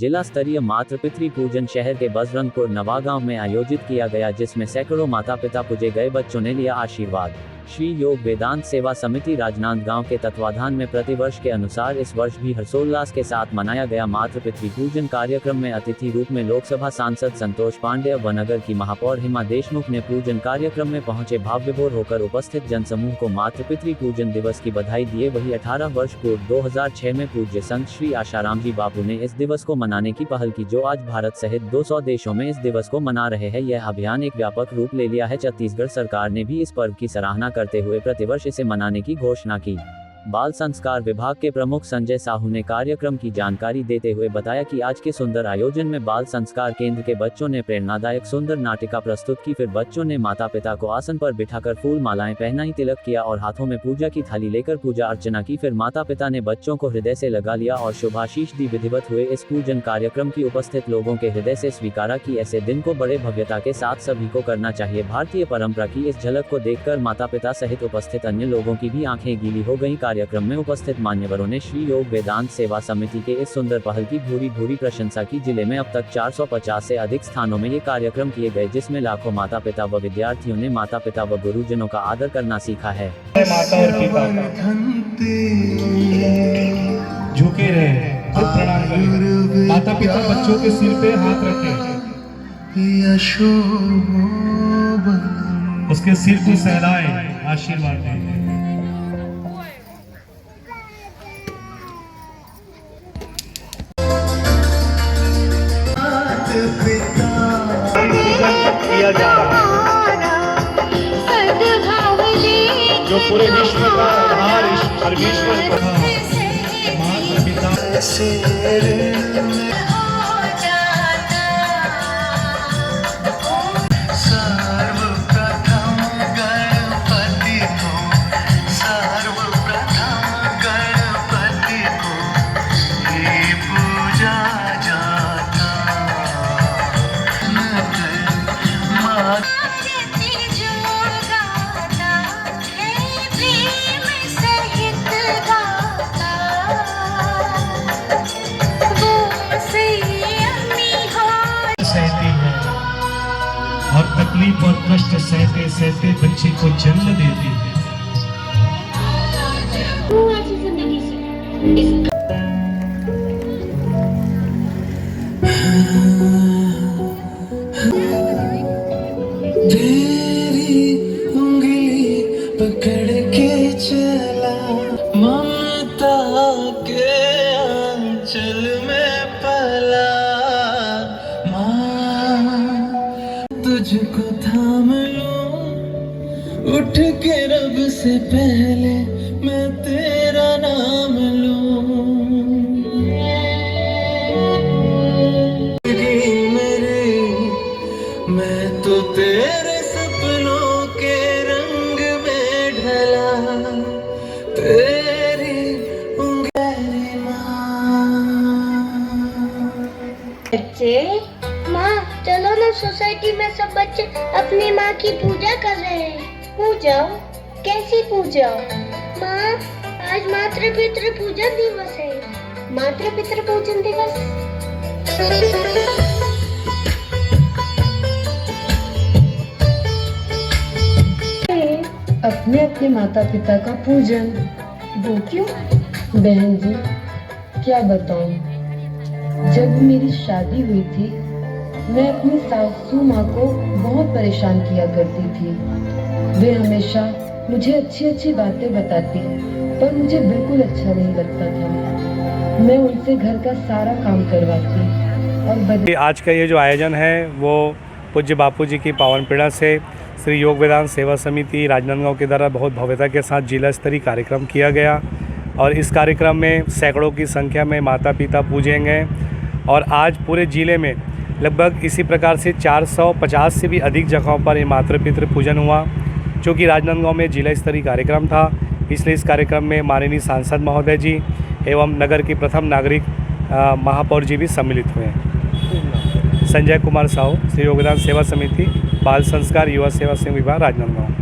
जिला स्तरीय मातृपितृ पूजन शहर के बजरंगपुर नवागांव में आयोजित किया गया, जिसमें सैकड़ों माता पिता पूजे गए बच्चों ने लिया आशीर्वाद। श्री योग वेदांत सेवा समिति राजनांदगांव के तत्वाधान में प्रतिवर्ष के अनुसार इस वर्ष भी हर्षोल्लास के साथ मनाया गया मातृपितृ पूजन कार्यक्रम में अतिथि रूप में लोकसभा सांसद संतोष पांडेय व नगर की महापौर हिमा देशमुख ने पूजन कार्यक्रम में पहुंचे भावविभोर होकर उपस्थित जनसमूह को मातृपितृ पूजन दिवस की बधाई दिए। वही 18 वर्ष पूर्व 2006 में पूज्य संत श्री आशाराम जी बापू ने इस दिवस को मनाने की पहल की, जो आज भारत सहित 200 देशों में इस दिवस को मना रहे हैं। यह अभियान एक व्यापक रूप ले लिया है। छत्तीसगढ़ सरकार ने भी इस पर्व की सराहना करते हुए प्रतिवर्ष इसे मनाने की घोषणा की। बाल संस्कार विभाग के प्रमुख संजय साहू ने कार्यक्रम की जानकारी देते हुए बताया कि आज के सुंदर आयोजन में बाल संस्कार केंद्र के बच्चों ने प्रेरणादायक सुंदर नाटिका प्रस्तुत की। फिर बच्चों ने माता पिता को आसन पर बिठाकर फूल मालाएं पहनाई, तिलक किया और हाथों में पूजा की थाली लेकर पूजा अर्चना की। फिर माता पिता ने बच्चों को हृदय से लगा लिया और शुभाशीष दी। विधिवत हुए इस पूजन कार्यक्रम की उपस्थित लोगों के हृदय से स्वीकारा कि ऐसे दिन को बड़े भव्यता के साथ सभी को करना चाहिए। भारतीय परंपरा की इस झलक को देखकर माता पिता सहित उपस्थित अन्य लोगों की भी आंखें गीली हो गईं। कार्यक्रम में उपस्थित मान्यवरों ने श्री योग वेदांत सेवा समिति के इस सुंदर पहल की भूरी प्रशंसा की। जिले में अब तक 450 से अधिक स्थानों में ये कार्यक्रम किए गए, जिसमें लाखों माता पिता व विद्यार्थियों ने माता पिता व गुरुजनों का आदर करना सीखा है। माता और पिता झुके रहे, प्रणाम करें। माता पिता बच्चों के सिर पे हाथ रखें, उसके सिर को सहलाएं, आशीर्वाद दें। किया जा रहा है जो पूरे विश्व का आधार परमेश्वर को माता पिता और तकलीफ और कष्ट सहते सहते बच्चे को जन्म देती है। तेरी उंगली पकड़ के चला, ममता के आंचल में पला, तुझको थाम लूं, उठ के रब से पहले मैं तेरा नाम लूं। मेरे मैं तो तेरे सपनों के रंग में ढला, तेरी उंगली बच्चे, माँ चलो ना, सोसाइटी में सब बच्चे अपनी माँ की पूजा कर रहे हैं। पूजा? कैसी पूजा? माँ आज मातृपितृ पूजन दिवस है। मातृपितृ पूजन दिवस? अपने अपने माता पिता का पूजन। वो क्यों? बहन जी क्या बताऊं, जब मेरी शादी हुई थी मैं अपनी सासू माँ को बहुत परेशान किया करती थी। वे हमेशा मुझे अच्छी अच्छी बातें बताती, पर मुझे बिल्कुल अच्छा नहीं लगता था। मैं उनसे घर का सारा काम करवाती और आज का ये जो आयोजन है वो पूज्य बापू जी की पावन पीड़ा से श्री योग वेदांत सेवा समिति राजनांदगांव के द्वारा बहुत भव्यता के साथ जिला स्तरीय कार्यक्रम किया गया और इस कार्यक्रम में सैकड़ों की संख्या में माता पिता पूजे गए और आज पूरे ज़िले में लगभग इसी प्रकार से 450 से भी अधिक जगहों पर ये मातृपितृ पूजन हुआ, जो कि राजनांदगांव में जिला स्तरीय कार्यक्रम था। इसलिए इस कार्यक्रम में माननीय सांसद महोदय जी एवं नगर की प्रथम नागरिक महापौर जी भी सम्मिलित हुए हैं। संजय कुमार साहू, श्री योग वेदांत सेवा समिति, बाल संस्कार युवा सेवा संघ विभाग, राजनांदगांव।